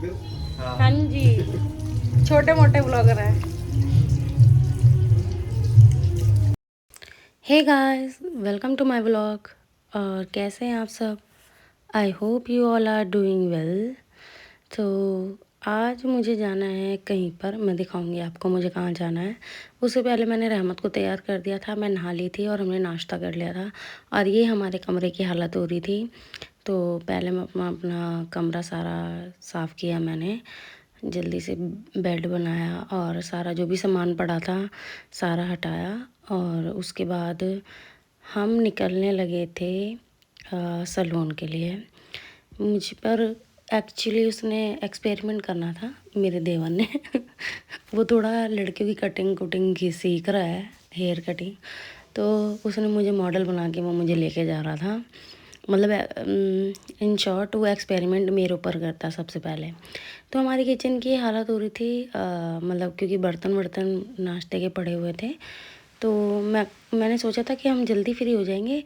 हाँ जी, छोटे मोटे ब्लॉगर हैं। Hey guys, welcome to my vlog. और कैसे हैं आप सब? I hope you all are doing well. तो आज मुझे जाना है कहीं पर, मैं दिखाऊंगी आपको मुझे कहाँ जाना है। उससे पहले मैंने रहमत को तैयार कर दिया था, मैं नहा ली थी और हमने नाश्ता कर लिया था। और ये हमारे कमरे की हालत हो रही थी। तो पहले मैं अपना अपना कमरा सारा साफ़ किया मैंने, जल्दी से बेड बनाया और सारा जो भी सामान पड़ा था सारा हटाया। और उसके बाद हम निकलने लगे थे सैलून के लिए। मुझ पर एक्चुअली उसने एक्सपेरिमेंट करना था, मेरे देवर ने वो थोड़ा लड़कियों की कटिंग कुटिंग की सीख रहा है, हेयर कटिंग। तो उसने मुझे मॉडल बना के वो मुझे लेके जा रहा था। मतलब इन शॉर्ट वो एक्सपेरिमेंट मेरे ऊपर करता सबसे पहले। तो हमारी किचन की हालत हो रही थी, मतलब क्योंकि बर्तन वर्तन नाश्ते के पड़े हुए थे। तो मैंने सोचा था कि हम जल्दी फ्री हो जाएंगे।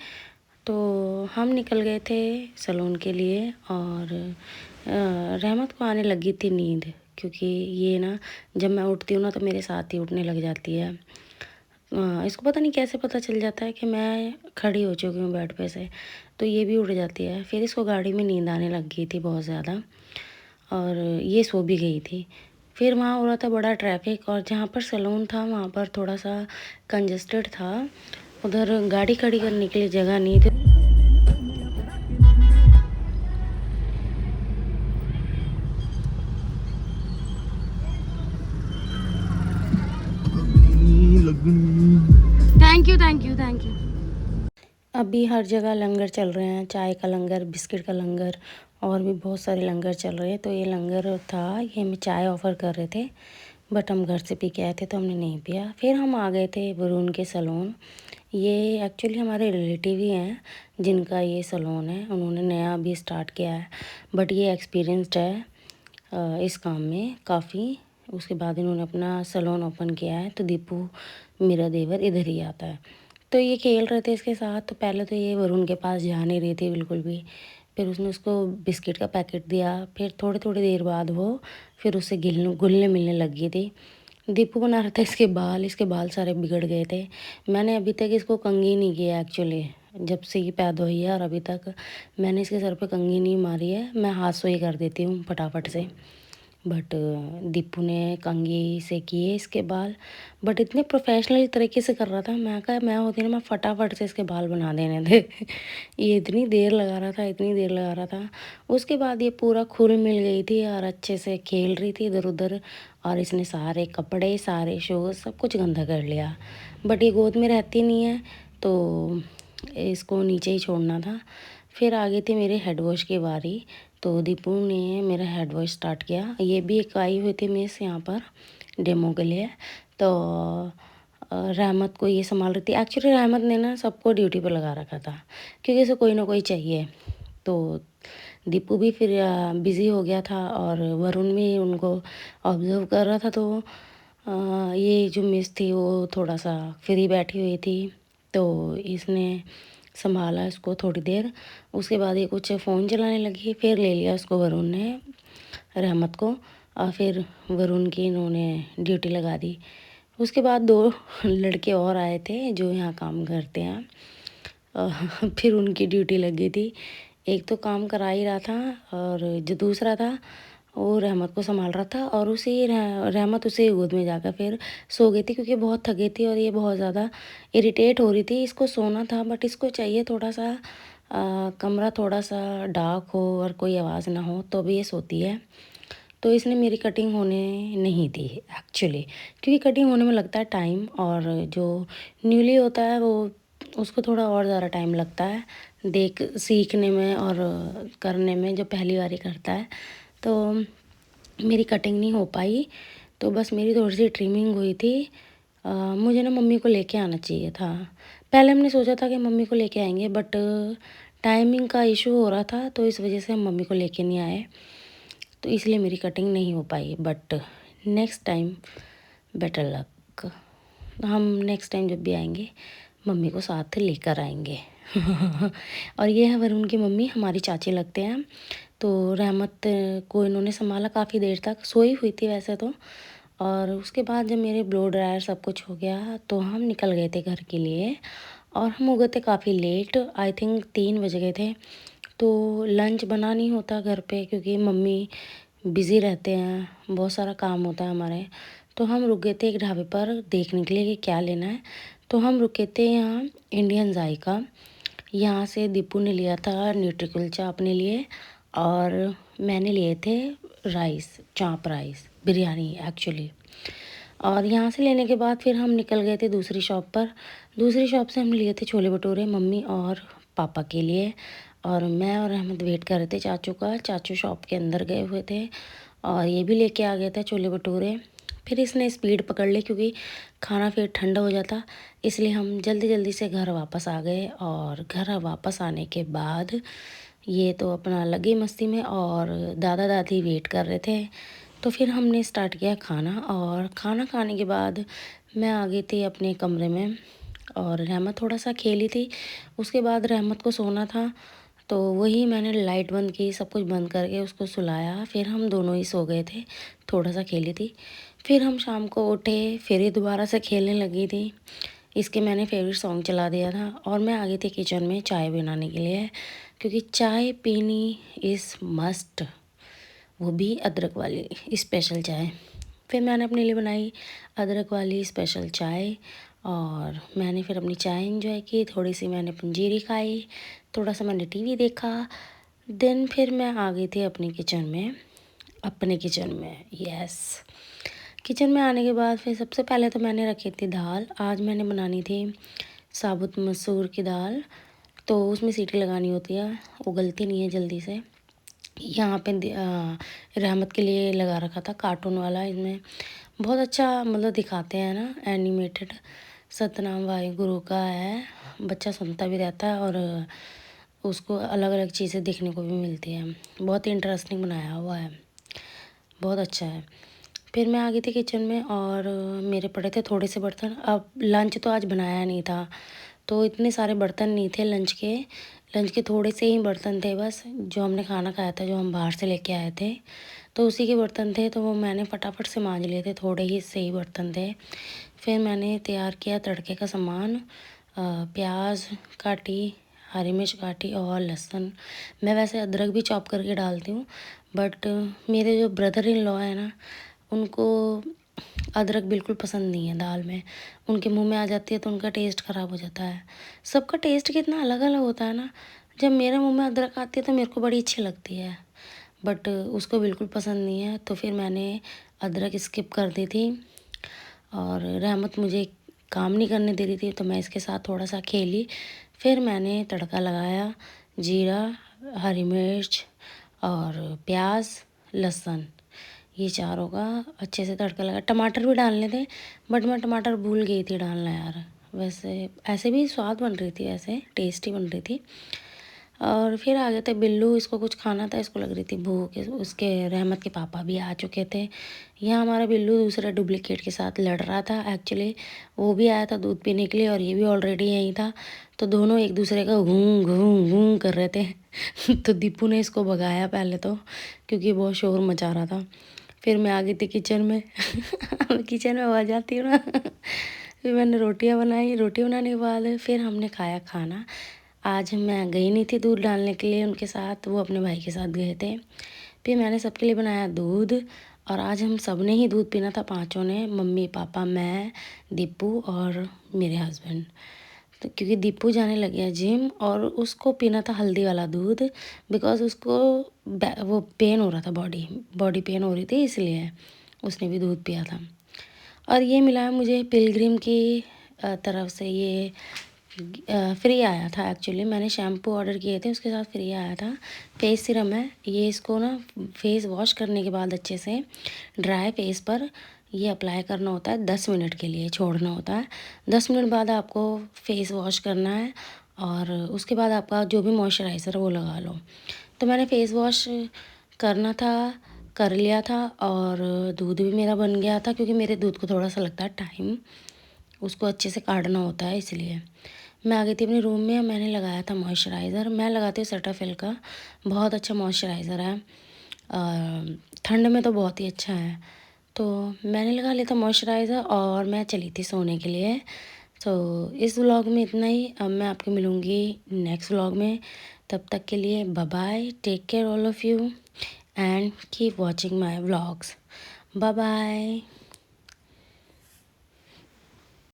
तो हम निकल गए थे सैलून के लिए। और रहमत को आने लगी थी नींद, क्योंकि ये ना जब मैं उठती हूँ ना तो मेरे साथ ही उठने लग जाती है। इसको पता नहीं कैसे पता चल जाता है कि मैं खड़ी हो चुकी हूँ बेड पे से, तो ये भी उठ जाती है। फिर इसको गाड़ी में नींद आने लग गई थी बहुत ज़्यादा, और ये सो भी गई थी। फिर वहाँ हो रहा था बड़ा ट्रैफिक, और जहाँ पर सैलून था वहाँ पर थोड़ा सा कंजस्टेड था, उधर गाड़ी खड़ी करने के लिए जगह नहीं थी। Thank you thank you thank you. अभी हर जगह लंगर चल रहे हैं, चाय का लंगर, बिस्किट का लंगर, और भी बहुत सारे लंगर चल रहे हैं। तो ये लंगर था, ये हमें चाय ऑफ़र कर रहे थे, बट हम घर से पी के आए थे तो हमने नहीं पिया। फिर हम आ गए थे वरुण के सैलून। ये एक्चुअली हमारे रिलेटिव ही हैं जिनका ये सैलून है, उन्होंने नया अभी स्टार्ट किया है, बट ये एक्सपीरियंस्ड है इस काम में काफ़ी। उसके बाद इन्होंने अपना सैलून ओपन किया है। तो दीपू मेरा देवर इधर ही आता है। तो ये खेल रहे थे इसके साथ। तो पहले तो ये वरुण के पास जा नहीं रही थी बिल्कुल भी। फिर उसने उसको बिस्किट का पैकेट दिया। फिर थोड़ी थोड़ी देर बाद वो फिर उससे घुलने मिलने लग गई थी। दीपू बना रहा था इसके बाल सारे बिगड़ गए थे। मैंने अभी तक इसको कंघी नहीं किया एक्चुअली, जब से ये पैदा हुई है और अभी तक मैंने इसके सर पे कंघी नहीं मारी है। मैं हाथ से ही कर देती हूँ फटाफट से। बट दीपू ने कंघी से किए इसके बाल, बट इतने प्रोफेशनल तरीके से कर रहा था। मैं कहा मैं होती ना मैं फटाफट से इसके बाल बना देने थे ये इतनी देर लगा रहा था, इतनी देर लगा रहा था। उसके बाद ये पूरा खुल मिल गई थी और अच्छे से खेल रही थी इधर उधर। और इसने सारे कपड़े, सारे शूज़, सब कुछ गंदा कर लिया। बट ये गोद में रहती नहीं है, तो इसको नीचे ही छोड़ना था। फिर आ गई थी मेरे हेड वॉश की बारी। तो दीपू ने मेरा हेड वॉश स्टार्ट किया। ये भी एक आई हुई थी मिस यहाँ पर डेमो के लिए। तो रहमत को ये संभाल रही थी। एक्चुअली रहमत ने ना सबको ड्यूटी पर लगा रखा था, क्योंकि इसे कोई ना कोई चाहिए। तो दीपू भी फिर बिज़ी हो गया था, और वरुण भी उनको ऑब्जर्व कर रहा था। तो ये जो मिस थी वो थोड़ा सा फ्री बैठी हुई थी, तो इसने संभाला इसको थोड़ी देर। उसके बाद ये कुछ फ़ोन चलाने लगी, फिर ले लिया उसको वरुण ने, रहमत को। और फिर वरुण की इन्होंने ड्यूटी लगा दी। उसके बाद दो लड़के और आए थे जो यहाँ काम करते हैं। फिर उनकी ड्यूटी लग गई थी। एक तो काम करा ही रहा था, और जो दूसरा था वो रहमत को संभाल रहा था। और रहमत उसे गोद में जाकर फिर सो गई थी, क्योंकि बहुत थक गई थी और ये बहुत ज़्यादा इरिटेट हो रही थी। इसको सोना था, बट इसको चाहिए थोड़ा सा कमरा थोड़ा सा डार्क हो और कोई आवाज़ ना हो, तो भी ये सोती है। तो इसने मेरी कटिंग होने नहीं दी एक्चुअली, क्योंकि कटिंग होने में लगता है टाइम, और जो न्यूली होता है वो उसको थोड़ा और ज़्यादा टाइम लगता है देख सीखने में और करने में, जो पहली बार ही करता है। तो मेरी कटिंग नहीं हो पाई, तो बस मेरी थोड़ी सी ट्रिमिंग हुई थी। मुझे ना मम्मी को लेके आना चाहिए था। पहले हमने सोचा था कि मम्मी को लेके आएंगे, बट टाइमिंग का इशू हो रहा था, तो इस वजह से हम मम्मी को लेके नहीं आए। तो इसलिए मेरी कटिंग नहीं हो पाई। But next time better luck, हम नेक्स्ट टाइम जब भी आएंगे मम्मी को साथ लेकर आएंगे और ये है वरुण की मम्मी, हमारी चाची लगते हैं। तो रहमत को इन्होंने संभाला काफ़ी देर तक, सोई हुई थी वैसे तो। और उसके बाद जब मेरे ब्लो ड्रायर सब कुछ हो गया तो हम निकल गए थे घर के लिए। और हम हो गए थे काफ़ी लेट, आई थिंक 3 बज गए थे। तो लंच बना नहीं होता घर पे क्योंकि मम्मी बिज़ी रहते हैं, बहुत सारा काम होता है हमारे। तो हम रुक गए थे एक ढाबे पर देखने के लिए कि क्या लेना है। तो हम रुके थे यहाँ इंडियन जायका। यहाँ से दीपू ने लिया था न्यूट्रीकुलचा अपने लिए, और मैंने लिए थे राइस, चाप राइस बिरयानी एक्चुअली। और यहाँ से लेने के बाद फिर हम निकल गए थे दूसरी शॉप पर। दूसरी शॉप से हम लिए थे छोले भटूरे मम्मी और पापा के लिए। और मैं और अहमद वेट कर रहे थे चाचू का। चाचू शॉप के अंदर गए हुए थे और ये भी लेके आ गया था छोले भटूरे। फिर इसने स्पीड पकड़ ली क्योंकि खाना फिर ठंडा हो जाता, इसलिए हम जल्दी जल्दी से घर वापस आ गए। और घर वापस आने के बाद ये तो अपना लगे मस्ती में और दादा दादी वेट कर रहे थे। तो फिर हमने स्टार्ट किया खाना, और खाना खाने के बाद मैं आ गई थी अपने कमरे में और रहमत थोड़ा सा खेली थी। उसके बाद रहमत को सोना था, तो वही मैंने लाइट बंद की, सब कुछ बंद करके उसको सुलाया। फिर हम दोनों ही सो गए थे, थोड़ा सा खेली थी। फिर हम शाम को उठे, फिर ये दोबारा से खेलने लगी थी। इसके मैंने फेवरेट सॉन्ग चला दिया था और मैं आ गई थी किचन में चाय बनाने के लिए, क्योंकि चाय पीनी इज़ मस्ट, वो भी अदरक वाली स्पेशल चाय। फिर मैंने अपने लिए बनाई अदरक वाली स्पेशल चाय, और मैंने फिर अपनी चाय एंजॉय की। थोड़ी सी मैंने पंजीरी खाई, थोड़ा सा मैंने टीवी देखा। देन फिर मैं आ गई थी अपनी किचन में, अपने किचन में, यस। किचन में आने के बाद फिर सबसे पहले तो मैंने रखी थी दाल। आज मैंने बनानी थी साबुत मसूर की दाल। तो उसमें सीटी लगानी होती है, वो गलती नहीं है जल्दी से। यहाँ पे रहमत के लिए लगा रखा था कार्टून वाला। इसमें बहुत अच्छा मतलब दिखाते हैं ना, एनिमेटेड। सतनाम वाहिगुरु का है, बच्चा सुनता भी रहता है और उसको अलग अलग चीज़ें देखने को भी मिलती हैं। बहुत इंटरेस्टिंग बनाया हुआ है, बहुत अच्छा है। फिर मैं आ गई थी किचन में और मेरे पड़े थे थोड़े से बर्तन। अब लंच तो आज बनाया नहीं था, तो इतने सारे बर्तन नहीं थे लंच के थोड़े से ही बर्तन थे बस, जो हमने खाना खाया था, जो हम बाहर से लेके आए थे, तो उसी के बर्तन थे। तो वो मैंने फटाफट से मांज लिए थे, थोड़े ही से ही बर्तन थे। फिर मैंने तैयार किया तड़के का सामान, प्याज काटी, हरी मिर्च काटी और लहसुन। मैं वैसे अदरक भी चॉप करके डालती हूँ, बट मेरे जो ब्रदर इन लॉ है ना, उनको अदरक बिल्कुल पसंद नहीं है दाल में। उनके मुंह में आ जाती है तो उनका टेस्ट ख़राब हो जाता है। सबका टेस्ट कितना अलग अलग होता है ना। जब मेरे मुंह में अदरक आती है तो मेरे को बड़ी अच्छी लगती है, बट उसको बिल्कुल पसंद नहीं है। तो फिर मैंने अदरक स्किप कर दी थी, और रहमत मुझे काम नहीं करने दे रही थी तो मैं इसके साथ थोड़ा सा खेली। फिर मैंने तड़का लगाया, जीरा, हरी मिर्च और प्याज, लहसुन, ये चारों का अच्छे से तड़का लगा। टमाटर भी डालने थे, बट मैं टमाटर भूल गई थी डालना यार। वैसे ऐसे भी स्वाद बन रही थी, ऐसे टेस्टी बन रही थी। और फिर आ गए थे बिल्लू, इसको कुछ खाना था, इसको लग रही थी भूख। उसके रहमत के पापा भी आ चुके थे। यहाँ हमारा बिल्लू दूसरे डुप्लीकेट के साथ लड़ रहा था एक्चुअली। वो भी आया था दूध पीने के लिए और ये भी ऑलरेडी यहीं था। तो दोनों एक दूसरे का घूं घूं घूं कर रहे थे। तो दीपू ने इसको भगाया पहले तो, क्योंकि बहुत शोर मचा रहा था। फिर मैं आ गई थी किचन में। किचन में आ जाती हूँ ना। फिर मैंने रोटियां बनाई, रोटी बनाने के बाद फिर हमने खाया खाना। आज मैं गई नहीं थी दूध डालने के लिए उनके साथ, वो अपने भाई के साथ गए थे। फिर मैंने सबके लिए बनाया दूध, और आज हम सब ने ही दूध पीना था, पांचों ने, मम्मी पापा मैं दीपू और मेरे हस्बैंड। तो क्योंकि दीपू जाने लग गया जिम और उसको पीना था हल्दी वाला दूध, बिकॉज उसको वो पेन हो रहा था, बॉडी पेन हो रही थी, इसलिए उसने भी दूध पिया था। और ये मिला है मुझे पिलग्रिम की तरफ से, ये फ्री आया था एक्चुअली। मैंने शैम्पू ऑर्डर किए थे, उसके साथ फ्री आया था। फेस सीरम है ये, इसको ना फेस वॉश करने के बाद अच्छे से ड्राई फेस पर ये अप्लाई करना होता है, 10 मिनट के लिए छोड़ना होता है। 10 मिनट बाद आपको फेस वॉश करना है, और उसके बाद आपका जो भी मॉइस्चराइज़र वो लगा लो। तो मैंने फेस वॉश करना था, कर लिया था, और दूध भी मेरा बन गया था, क्योंकि मेरे दूध को थोड़ा सा लगता है टाइम, उसको अच्छे से काढ़ना होता है, इसलिए मैं आ गई थी अपने रूम में। मैंने लगाया था मॉइस्चराइज़र। मैं लगाती हूँ सेटाफिल का, बहुत अच्छा मॉइस्चराइज़र है। ठंड में तो बहुत ही अच्छा है। तो मैंने लगा लिया था मॉइस्चराइज़र और मैं चली थी सोने के लिए। तो इस व्लॉग में इतना ही। अब मैं आपको मिलूँगी नेक्स्ट व्लॉग में। तब तक के लिए bye bye, take care all of you and keep watching my vlogs. Bye bye.